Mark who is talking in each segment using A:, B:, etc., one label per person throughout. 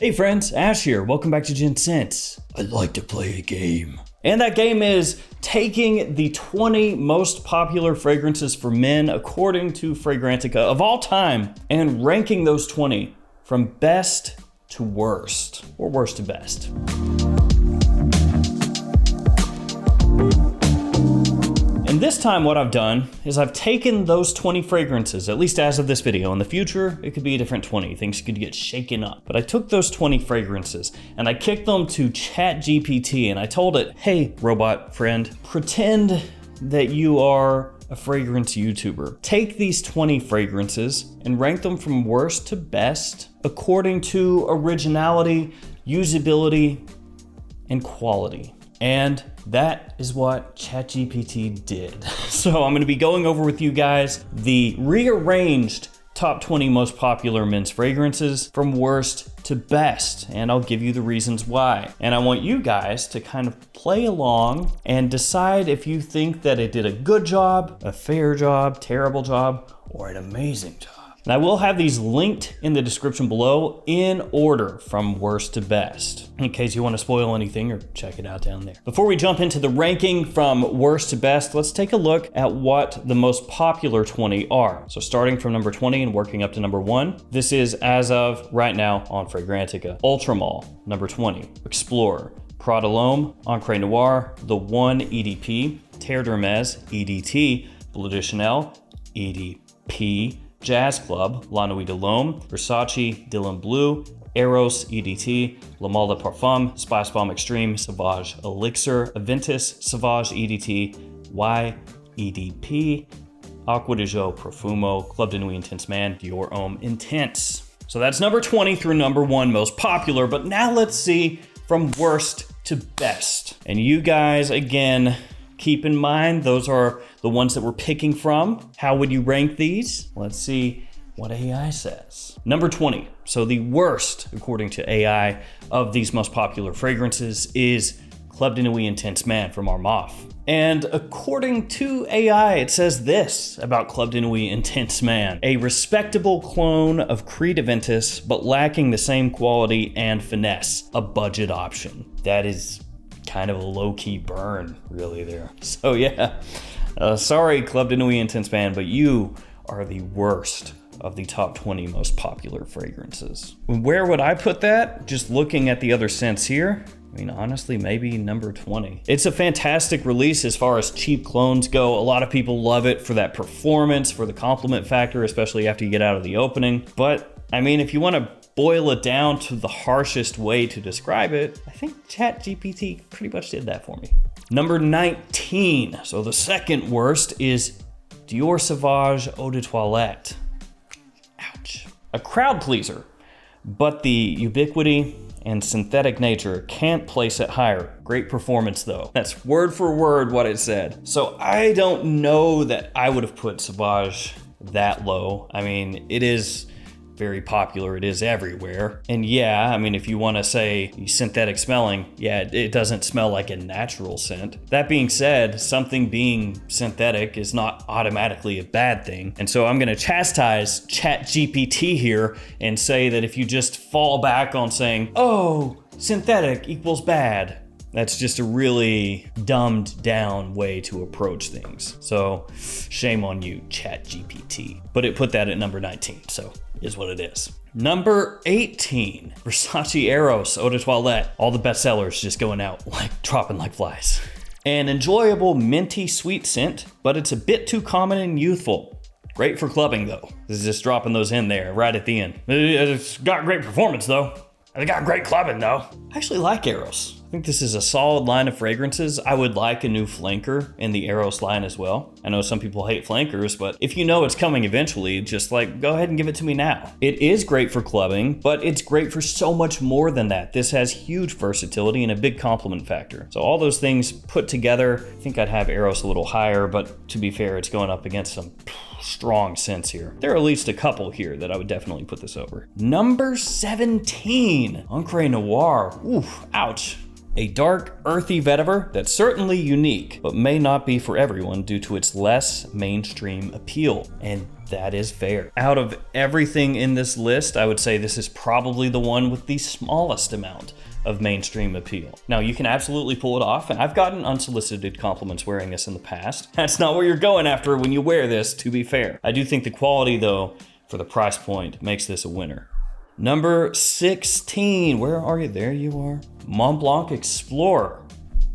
A: Hey friends, Ash here. Welcome back to Gents. I'd like to play a game. And that game is taking the 20 most popular fragrances for men according to Fragrantica of all time and ranking those 20 from best to worst, or worst to best. And this time what I've done is I've taken those 20 fragrances, at least as of this video. In the future, it could be a different 20. Things could get shaken up. But I took those 20 fragrances and I kicked them to ChatGPT and I told it, hey, robot friend, pretend that you are a fragrance YouTuber. Take these 20 fragrances and rank them from worst to best according to originality, usability, and quality. And that is what ChatGPT did. So I'm gonna be going over with you guys the rearranged top 20 most popular men's fragrances from worst to best, and I'll give you the reasons why. And I want you guys to kind of play along and decide if you think that it did a good job, a fair job, terrible job, or an amazing job. And I will have these linked in the description below in order from worst to best, in case you want to spoil anything or check it out down there. Before we jump into the ranking from worst to best, let's take a look at what the most popular 20 are. So starting from number 20 and working up to number 1, this is as of right now on Fragrantica. Ultramall, number 20. Explorer, Prada L'Homme, Encre Noir, The One EDP, Terre d'Hermès, EDT, Bleu de Chanel, EDP, Jazz Club, La Nuit de l'Homme, Versace, Dylan Blue, Eros, EDT, La Mal de Parfum, Spice Bomb Extreme, Sauvage Elixir, Aventus, Sauvage EDT, Y EDP, Acqua di Gio Profumo, Club de Nuit Intense Man, Dior Homme Intense. So that's number 20 through number 1 most popular, but now let's see from worst to best. And you guys, again, keep in mind, those are the ones that we're picking from. How would you rank these? Let's see what AI says. Number 20, so the worst, according to AI, of these most popular fragrances is Club de Nuit Intense Man from Armaf. And according to AI, it says this about Club de Nuit Intense Man: a respectable clone of Creed Aventus, but lacking the same quality and finesse, a budget option. That is kind of a low-key burn, really, there. So yeah, sorry, Club de Nuit Intense Man, but you are the worst of the top 20 most popular fragrances. Where would I put that? Just looking at the other scents here, I mean, honestly, maybe number 20. It's a fantastic release as far as cheap clones go. A lot of people love it for that performance, for the compliment factor, especially after you get out of the opening. But I mean, if you want to boil it down to the harshest way to describe it, I think ChatGPT pretty much did that for me. Number 19, so the second worst, is Dior Sauvage Eau de Toilette. Ouch. A crowd pleaser, but the ubiquity and synthetic nature can't place it higher. Great performance though. That's word for word what it said. So I don't know that I would have put Sauvage that low. I mean, it is very popular, it is everywhere. And yeah, I mean, if you want to say synthetic smelling, yeah, it doesn't smell like a natural scent. That being said, something being synthetic is not automatically a bad thing. And so I'm going to chastise ChatGPT here and say that if you just fall back on saying, oh, synthetic equals bad, that's just a really dumbed down way to approach things. So shame on you, ChatGPT. But it put that at number 19, so is what it is. Number 18, Versace Eros Eau de Toilette. All the bestsellers just going out, like dropping like flies. An enjoyable minty sweet scent, but it's a bit too common and youthful. Great for clubbing though. This is just dropping those in there right at the end. It's got great performance though. It got great clubbing though. I actually like Eros. I think this is a solid line of fragrances. I would like a new flanker in the Eros line as well. I know some people hate flankers, but if you know it's coming eventually, just like go ahead and give it to me now. It is great for clubbing, but it's great for so much more than that. This has huge versatility and a big compliment factor. So all those things put together, I think I'd have Eros a little higher, but to be fair, it's going up against some strong scents here. There are at least a couple here that I would definitely put this over. Number 17, Encre Noir. Oof, ouch. A dark, earthy vetiver that's certainly unique, but may not be for everyone due to its less mainstream appeal. And that is fair. Out of everything in this list, I would say this is probably the one with the smallest amount of mainstream appeal. Now, you can absolutely pull it off, and I've gotten unsolicited compliments wearing this in the past. That's not what you're going after when you wear this, to be fair. I do think the quality, though, for the price point, makes this a winner. Number 16, where are you? There you are. Mont Blanc Explorer.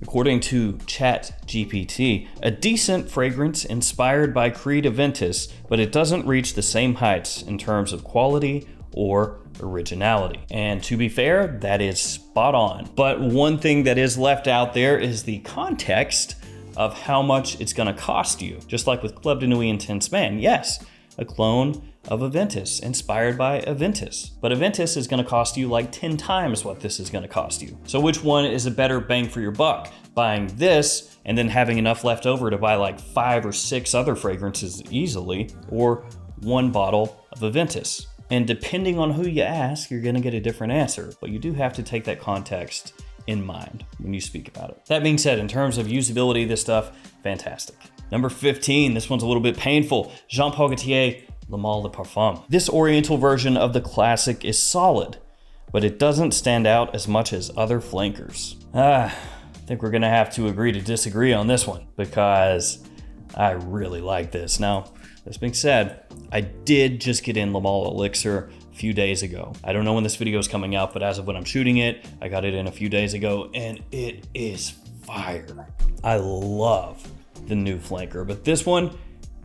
A: According to ChatGPT, a decent fragrance inspired by Creed Aventus, but it doesn't reach the same heights in terms of quality or originality. And to be fair, that is spot on. But one thing that is left out there is the context of how much it's gonna cost you. Just like with Club de Nuit Intense Man, yes, a clone of Aventus, inspired by Aventus. But Aventus is gonna cost you like 10 times what this is gonna cost you. So which one is a better bang for your buck? Buying this and then having enough left over to buy like 5 or 6 other fragrances easily, or one bottle of Aventus? And depending on who you ask, you're gonna get a different answer, but you do have to take that context in mind when you speak about it. That being said, in terms of usability, this stuff, fantastic. Number 15, this one's a little bit painful. Jean Paul Gaultier Le Male de Parfum. This oriental version of the classic is solid, but it doesn't stand out as much as other flankers. I think we're gonna have to agree to disagree on this one, because I really like this. Now, this being said, I did just get in Le Male Elixir a few days ago. I don't know when this video is coming out, but as of when I'm shooting it, I got it in a few days ago, and it is fire. I love the new flanker, but this one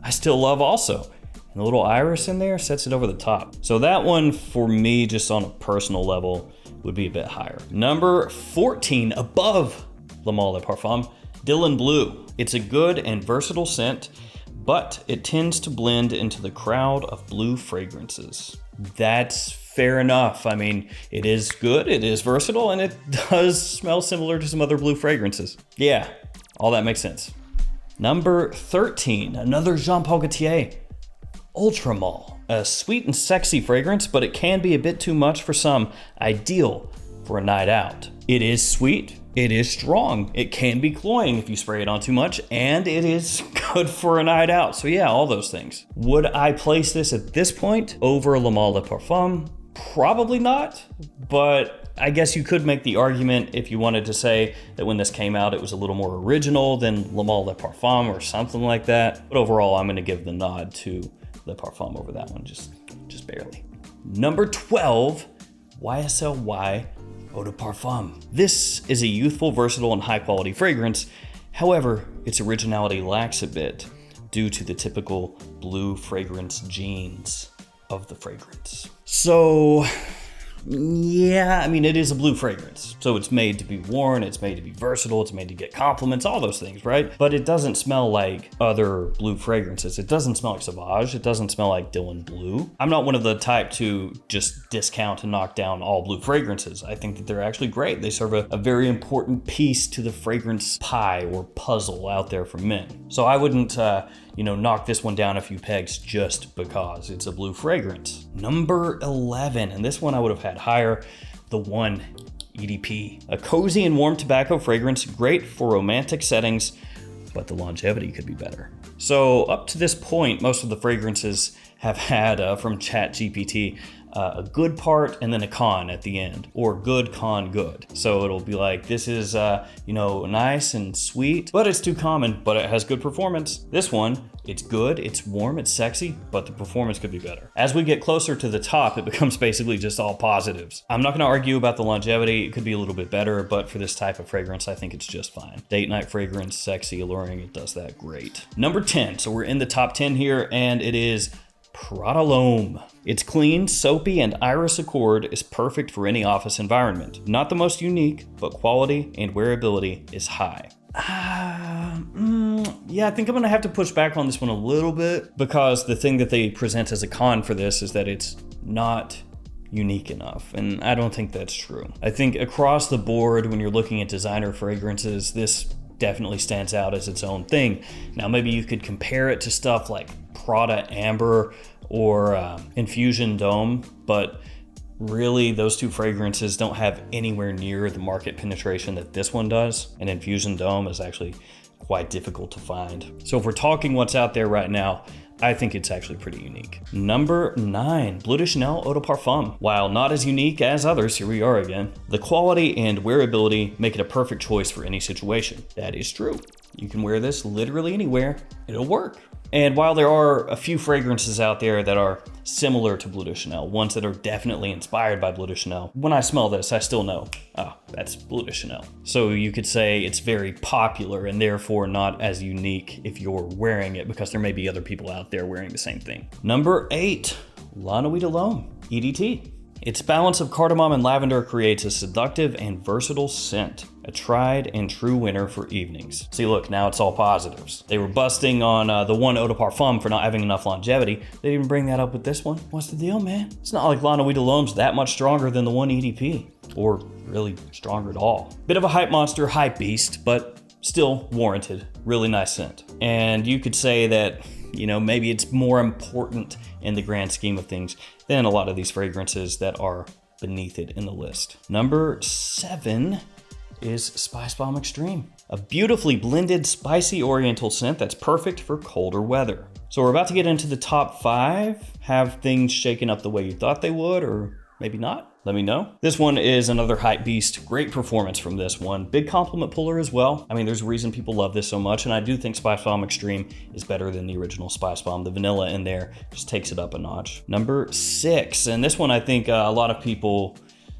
A: I still love also. And the little iris in there sets it over the top. So that one for me, just on a personal level, would be a bit higher. Number 14, above Le Male de Parfum, Dylan Blue. It's a good and versatile scent, but it tends to blend into the crowd of blue fragrances. That's fair enough. I mean, it is good, it is versatile, and it does smell similar to some other blue fragrances. Yeah, all that makes sense. Number 13, another Jean Paul Gaultier, Ultra Male. A sweet and sexy fragrance, but it can be a bit too much for some, ideal for a night out. It is sweet, it is strong, it can be cloying if you spray it on too much, and it is good for a night out. So yeah, all those things. Would I place this at this point over Le Male de Parfum? Probably not, but I guess you could make the argument if you wanted to say that when this came out, it was a little more original than Le Male de Parfum or something like that. But overall, I'm gonna give the nod to Le Parfum over that one, just barely. Number 12, YSL Eau de Parfum. This is a youthful, versatile, and high quality fragrance. However, its originality lacks a bit due to the typical blue fragrance genes of the fragrance. So yeah, I mean, it is a blue fragrance. So it's made to be worn, it's made to be versatile, it's made to get compliments, all those things, right? But it doesn't smell like other blue fragrances. It doesn't smell like Sauvage. It doesn't smell like Dylan Blue. I'm not one of the type to just discount and knock down all blue fragrances. I think that they're actually great. They serve a very important piece to the fragrance pie or puzzle out there for men. So I wouldn't, knock this one down a few pegs just because it's a blue fragrance. Number 11, and this one I would have had higher, the One EDP. A cozy and warm tobacco fragrance, great for romantic settings, but the longevity could be better. So up to this point, most of the fragrances have had, from ChatGPT, a good part and then a con at the end, or good, con, good. So it'll be like, this is, nice and sweet, but it's too common, but it has good performance. This one, it's good, it's warm, it's sexy, but the performance could be better. As we get closer to the top, it becomes basically just all positives. I'm not gonna argue about the longevity. It could be a little bit better, but for this type of fragrance, I think it's just fine. Date night fragrance, sexy, alluring, it does that great. Number 10, so we're in the top 10 here, and it is Prada L'Homme. It's clean, soapy, and iris accord is perfect for any office environment. Not the most unique, but quality and wearability is high. Yeah, I think I'm gonna have to push back on this one a little bit, because the thing that they present as a con for this is that it's not unique enough, and I don't think that's true. I think across the board, when you're looking at designer fragrances, this definitely stands out as its own thing. Now, maybe you could compare it to stuff like Prada Amber or Infusion Dome, but really, those two fragrances don't have anywhere near the market penetration that this one does. And Infusion Dome is actually quite difficult to find. So if we're talking what's out there right now, I think it's actually pretty unique. Number 9, Bleu de Chanel Eau de Parfum. While not as unique as others, here we are again, the quality and wearability make it a perfect choice for any situation. That is true. You can wear this literally anywhere, it'll work. And while there are a few fragrances out there that are similar to Bleu de Chanel, ones that are definitely inspired by Bleu de Chanel, when I smell this, I still know, oh, that's Bleu de Chanel. So you could say it's very popular and therefore not as unique if you're wearing it, because there may be other people out there wearing the same thing. Number 8, La Nuit de l'Homme, EDT. Its balance of cardamom and lavender creates a seductive and versatile scent, a tried and true winner for evenings. See, look, now it's all positives. They were busting on the one Eau de Parfum for not having enough longevity. They didn't even bring that up with this one. What's the deal, man? It's not like La Nuit de l'Homme's that much stronger than the one EDP, or really stronger at all. Bit of a hype monster, hype beast, but still warranted. Really nice scent. And you could say that, you know, maybe it's more important in the grand scheme of things than a lot of these fragrances that are beneath it in the list. Number 7 is Spice Bomb Extreme, a beautifully blended spicy oriental scent that's perfect for colder weather. So we're about to get into the top 5. Have things shaken up the way you thought they would, or maybe not? Let me know. This one is another hype beast. Great performance from this one. Big compliment puller as well. I mean, there's a reason people love this so much, and I do think Spice Bomb Extreme is better than the original Spice Bomb. The vanilla in there just takes it up a notch. Number 6, and this one I think a lot of people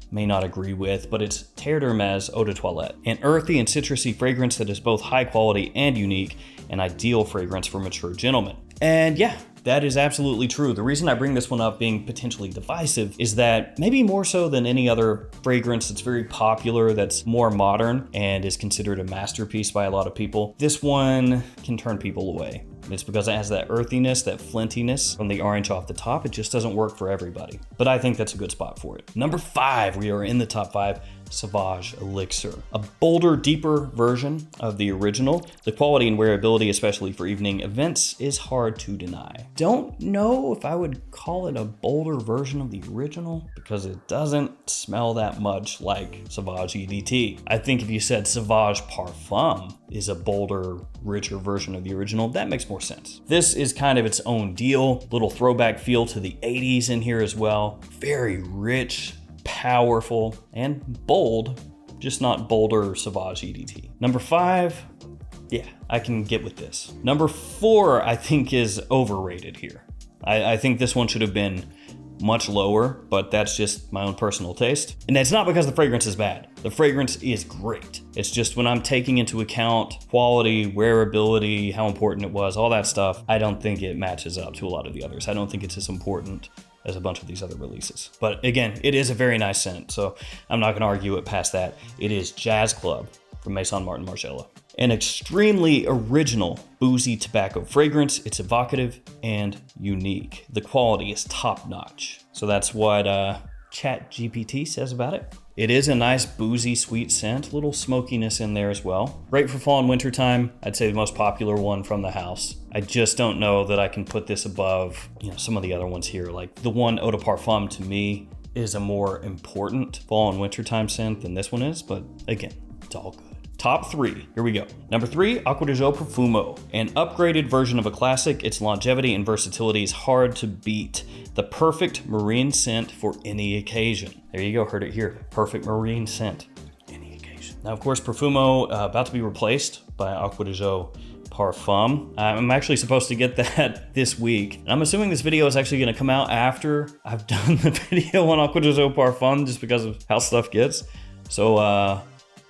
A: may not agree with, but it's Terre d'Hermès Eau de Toilette, an earthy and citrusy fragrance that is both high quality and unique, an ideal fragrance for mature gentlemen. And yeah, that is absolutely true. The reason I bring this one up being potentially divisive is that maybe more so than any other fragrance that's very popular, that's more modern and is considered a masterpiece by a lot of people, this one can turn people away. It's because it has that earthiness, that flintiness from the orange off the top. It just doesn't work for everybody. But I think that's a good spot for it. Number 5, we are in the top 5, Sauvage Elixir. A bolder, deeper version of the original. The quality and wearability, especially for evening events, is hard to deny. Don't know if I would call it a bolder version of the original because it doesn't smell that much like Sauvage EDT. I think if you said Sauvage Parfum is a bolder, richer version of the original, that makes more sense. This is kind of its own deal. Little throwback feel to the 80s in here as well. Very rich, powerful, and bold, just not bolder Sauvage EDT. Number 5, yeah, I can get with this. Number 4, I think, is overrated here. I think this one should have been much lower, but that's just my own personal taste. And it's not because the fragrance is bad. The fragrance is great. It's just when I'm taking into account quality, wearability, how important it was, all that stuff, I don't think it matches up to a lot of the others. I don't think it's as important as a bunch of these other releases. But again, it is a very nice scent, so I'm not gonna argue it past that. It is Jazz Club from Maison Martin Margiela. An extremely original boozy tobacco fragrance. It's evocative and unique. The quality is top notch. So that's what ChatGPT says about it. It is a nice boozy sweet scent, little smokiness in there as well. Great for fall and winter time. I'd say the most popular one from the house. I just don't know that I can put this above, some of the other ones here. Like the one Eau de Parfum to me is a more important fall and wintertime scent than this one is, but again, it's all good. Top 3, here we go. Number 3, Acqua di Gio Profumo. An upgraded version of a classic, its longevity and versatility is hard to beat. The perfect marine scent for any occasion. There you go, heard it here. Perfect marine scent, any occasion. Now, of course, Profumo about to be replaced by Acqua di Gio Parfum. I'm actually supposed to get that this week. And I'm assuming this video is actually gonna come out after I've done the video on Acqua di Gio Parfum just because of how stuff gets. So,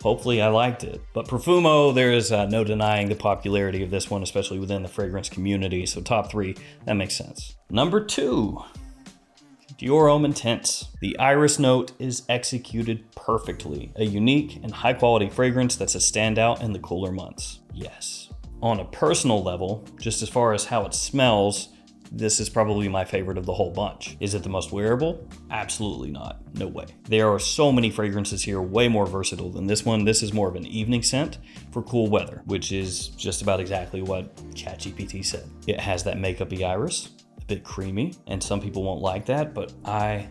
A: hopefully I liked it. But Profumo, there is no denying the popularity of this one, especially within the fragrance community. So top 3, that makes sense. Number 2, Dior Homme Intense. The iris note is executed perfectly. A unique and high quality fragrance that's a standout in the cooler months. Yes. On a personal level, just as far as how it smells, this is probably my favorite of the whole bunch. Is it the most wearable? Absolutely not. No way. There are so many fragrances here, way more versatile than this one. This is more of an evening scent for cool weather, which is just about exactly what ChatGPT said. It has that makeup-y iris, a bit creamy, and some people won't like that, but I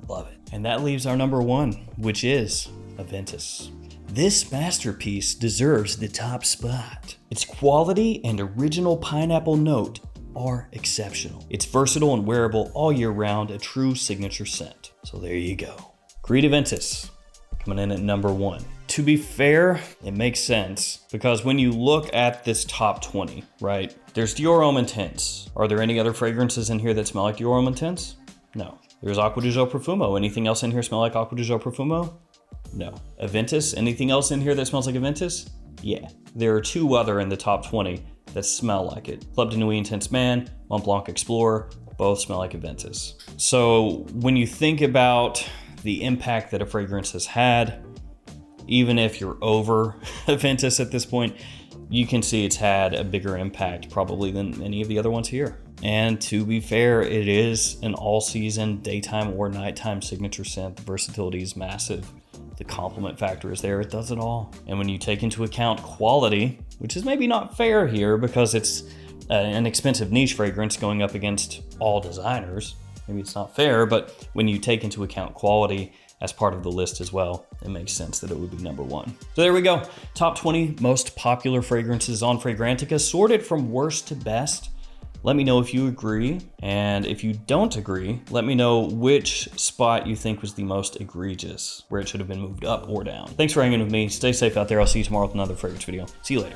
A: love it. And that leaves our number 1, which is Aventus. This masterpiece deserves the top spot. Its quality and original pineapple note are exceptional. It's versatile and wearable all year round, a true signature scent. So there you go. Creed Aventus coming in at number 1. To be fair, it makes sense because when you look at this top 20, right? There's Dior Homme Intense. Are there any other fragrances in here that smell like Dior Homme Intense? No. There's Acqua di Gio Profumo. Anything else in here smell like Acqua di Gio Profumo? No. Aventus, anything else in here that smells like Aventus? Yeah. There are 2 other in the top 20 that smell like it. Club de Nuit Intense Man, Mont Blanc Explorer, both smell like Aventus. So when you think about the impact that a fragrance has had, even if you're over Aventus at this point, you can see it's had a bigger impact probably than any of the other ones here. And to be fair, it is an all-season, daytime or nighttime signature scent. The versatility is massive. The compliment factor is there, it does it all. And when you take into account quality, which is maybe not fair here because it's an expensive niche fragrance going up against all designers, maybe it's not fair, but when you take into account quality as part of the list as well, it makes sense that it would be number 1. So there we go. Top 20 most popular fragrances on Fragrantica, sorted from worst to best. Let me know if you agree, and if you don't agree, let me know which spot you think was the most egregious, where it should have been moved up or down. Thanks for hanging with me. Stay safe out there. I'll see you tomorrow with another fragrance video. See you later.